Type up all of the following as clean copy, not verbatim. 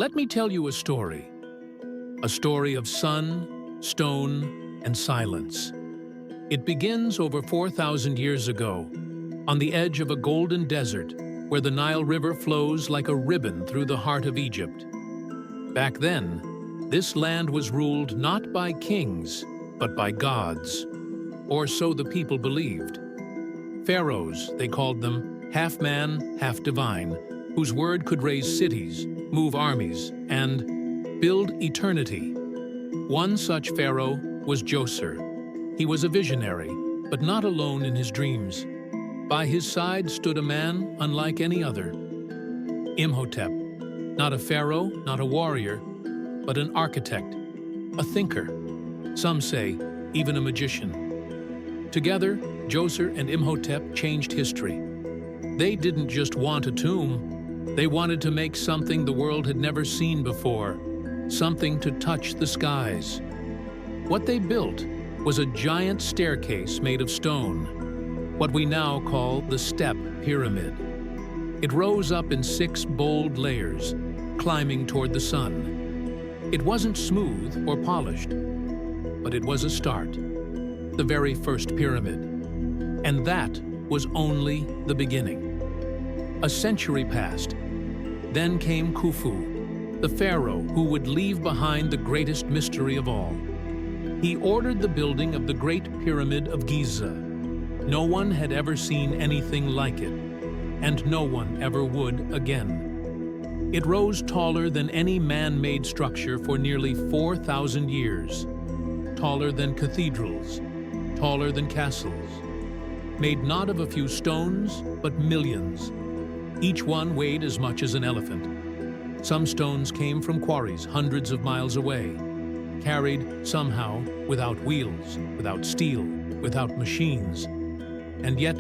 Let me tell you a story of sun, stone, and silence. It begins over 4,000 years ago, on the edge of a golden desert where the Nile River flows like a ribbon through the heart of Egypt. Back then, this land was ruled not by kings, but by gods, or so the people believed. Pharaohs, they called them, half man, half divine, whose word could raise cities, move armies, and build eternity. One such pharaoh was Djoser. He was a visionary, but not alone in his dreams. By his side stood a man unlike any other, Imhotep, not a pharaoh, not a warrior, but an architect, a thinker, some say even a magician. Together, Djoser and Imhotep changed history. They didn't just want a tomb, they wanted to make something the world had never seen before, something to touch the skies. What they built was a giant staircase made of stone, what we now call the Step Pyramid. It rose up in 6 bold layers, climbing toward the sun. It wasn't smooth or polished, but it was a start, the very first pyramid. And that was only the beginning. A century passed. Then came Khufu, the pharaoh who would leave behind the greatest mystery of all. He ordered the building of the Great Pyramid of Giza. No one had ever seen anything like it, and no one ever would again. It rose taller than any man-made structure for nearly 4,000 years, taller than cathedrals, taller than castles, made not of a few stones, but millions. Each one weighed as much as an elephant. Some stones came from quarries hundreds of miles away, carried somehow without wheels, without steel, without machines. And yet,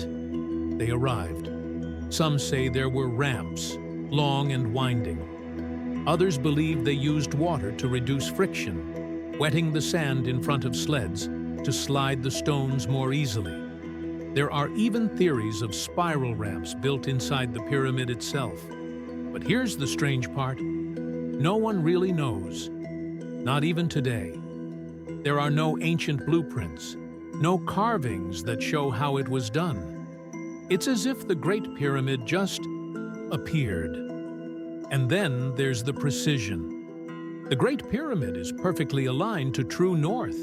they arrived. Some say there were ramps, long and winding. Others believe they used water to reduce friction, wetting the sand in front of sleds to slide the stones more easily. There are even theories of spiral ramps built inside the pyramid itself. But here's the strange part. No one really knows, not even today. There are no ancient blueprints, no carvings that show how it was done. It's as if the Great Pyramid just appeared. And then there's the precision. The Great Pyramid is perfectly aligned to true north,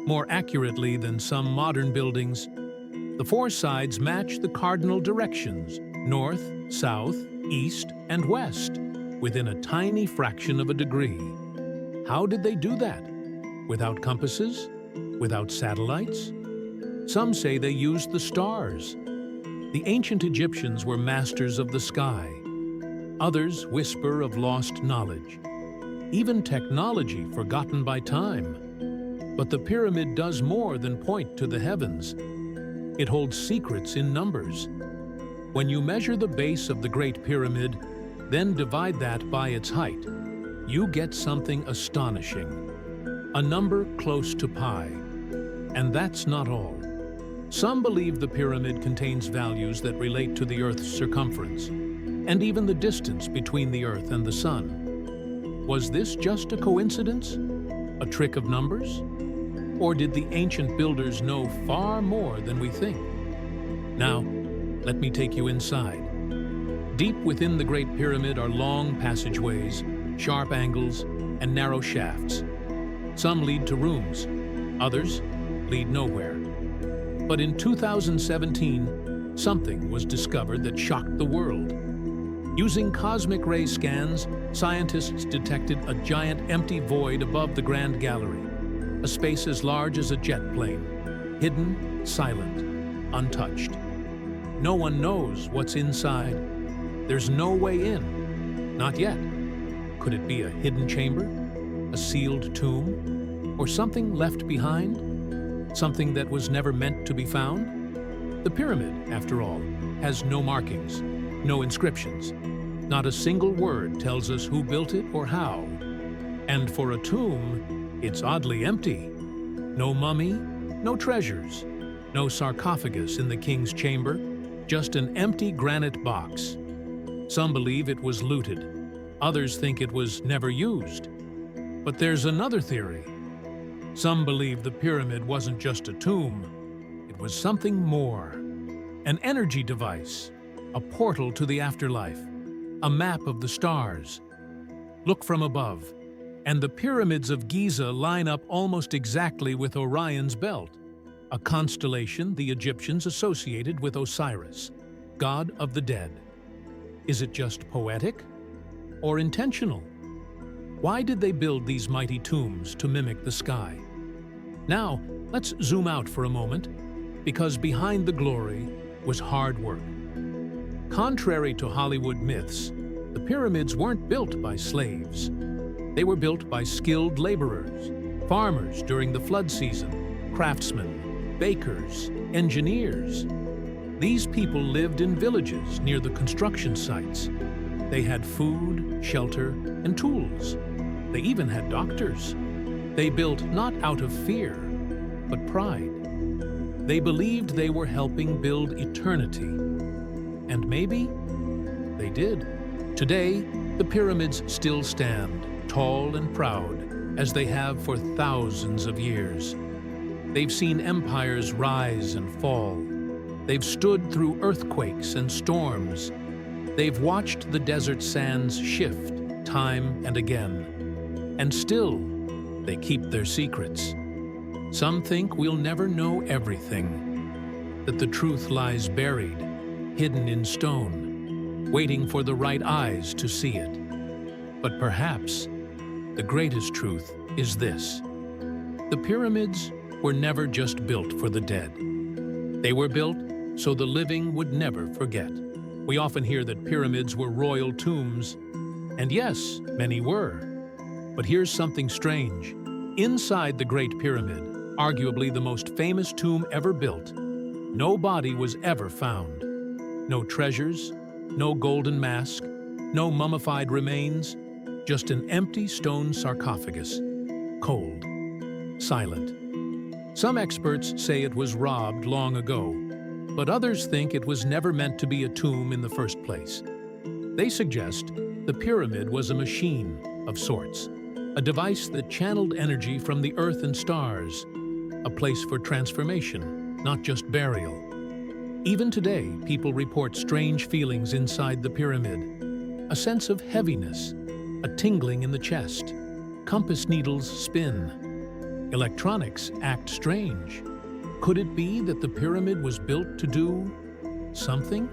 more accurately than some modern buildings. The 4 sides match the cardinal directions, north, south, east, and west, within a tiny fraction of a degree. How did they do that? Without compasses? Without satellites? Some say they used the stars. The ancient Egyptians were masters of the sky. Others whisper of lost knowledge. Even technology forgotten by time. But the pyramid does more than point to the heavens. It holds secrets in numbers. When you measure the base of the Great Pyramid, then divide that by its height, you get something astonishing. A number close to pi. And that's not all. Some believe the pyramid contains values that relate to the Earth's circumference, and even the distance between the Earth and the Sun. Was this just a coincidence? A trick of numbers? Or did the ancient builders know far more than we think? Now, let me take you inside. Deep within the Great Pyramid are long passageways, sharp angles, and narrow shafts. Some lead to rooms, others lead nowhere. But in 2017, something was discovered that shocked the world. Using cosmic ray scans, scientists detected a giant empty void above the Grand Gallery. A space as large as a jet plane, hidden, silent, untouched. No one knows what's inside. There's no way in, not yet. Could it be a hidden chamber, a sealed tomb, or something left behind? Something that was never meant to be found? The pyramid, after all, has no markings, no inscriptions. Not a single word tells us who built it or how. And for a tomb, it's oddly empty. No mummy, no treasures, no sarcophagus in the king's chamber, just an empty granite box. Some believe it was looted. Others think it was never used. But there's another theory. Some believe the pyramid wasn't just a tomb. It was something more. An energy device, a portal to the afterlife, a map of the stars. Look from above, and the pyramids of Giza line up almost exactly with Orion's belt, a constellation the Egyptians associated with Osiris, god of the dead. Is it just poetic or intentional? Why did they build these mighty tombs to mimic the sky? Now, let's zoom out for a moment, because behind the glory was hard work. Contrary to Hollywood myths, the pyramids weren't built by slaves. They were built by skilled laborers, farmers during the flood season, craftsmen, bakers, engineers. These people lived in villages near the construction sites. They had food, shelter, and tools. They even had doctors. They built not out of fear, but pride. They believed they were helping build eternity. And maybe they did. Today, the pyramids still stand, tall and proud, as they have for thousands of years. They've seen empires rise and fall. They've stood through earthquakes and storms. They've watched the desert sands shift time and again. And still, they keep their secrets. Some think we'll never know everything, that the truth lies buried, hidden in stone, waiting for the right eyes to see it. But perhaps the greatest truth is this: the pyramids were never just built for the dead. They were built so the living would never forget. We often hear that pyramids were royal tombs, and yes, many were. But here's something strange. Inside the Great Pyramid, arguably the most famous tomb ever built, no body was ever found. No treasures, no golden mask, no mummified remains, just an empty stone sarcophagus, cold, silent. Some experts say it was robbed long ago, but others think it was never meant to be a tomb in the first place. They suggest the pyramid was a machine of sorts, a device that channeled energy from the earth and stars, a place for transformation, not just burial. Even today, people report strange feelings inside the pyramid, a sense of heaviness, a tingling in the chest. Compass needles spin. Electronics act strange. Could it be that the pyramid was built to do something?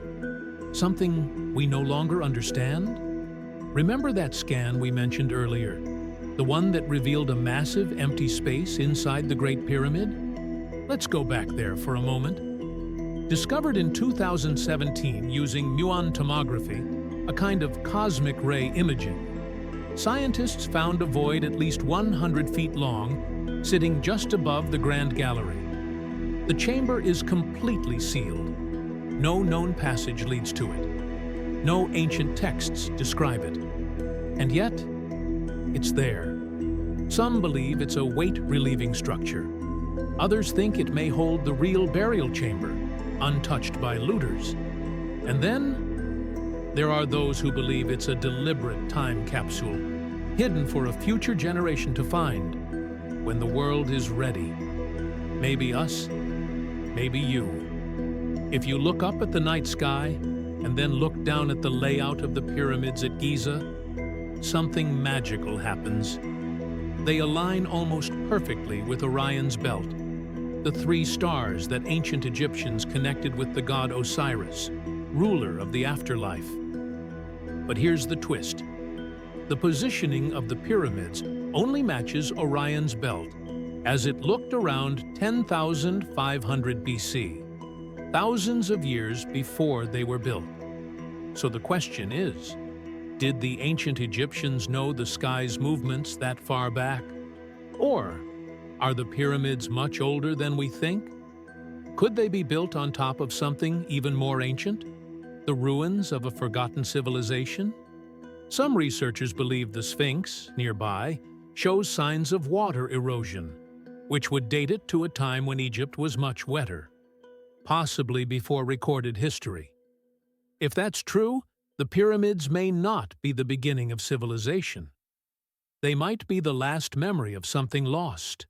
Something we no longer understand? Remember that scan we mentioned earlier? The one that revealed a massive empty space inside the Great Pyramid? Let's go back there for a moment. Discovered in 2017 using muon tomography, a kind of cosmic ray imaging, scientists found a void at least 100 feet long, sitting just above the Grand Gallery. The chamber is completely sealed. No known passage leads to it. No ancient texts describe it. And yet, it's there. Some believe it's a weight-relieving structure. Others think it may hold the real burial chamber, untouched by looters. And then, there are those who believe it's a deliberate time capsule, hidden for a future generation to find when the world is ready. Maybe us, maybe you. If you look up at the night sky and then look down at the layout of the pyramids at Giza, something magical happens. They align almost perfectly with Orion's belt, the three stars that ancient Egyptians connected with the god Osiris, ruler of the afterlife. But here's the twist. The positioning of the pyramids only matches Orion's belt, as it looked around 10,500 BC, thousands of years before they were built. So the question is, did the ancient Egyptians know the sky's movements that far back? Or are the pyramids much older than we think? Could they be built on top of something even more ancient? The ruins of a forgotten civilization? Some researchers believe the Sphinx, nearby, shows signs of water erosion, which would date it to a time when Egypt was much wetter, possibly before recorded history. If that's true, The pyramids may not be the beginning of civilization. They might be the last memory of something lost,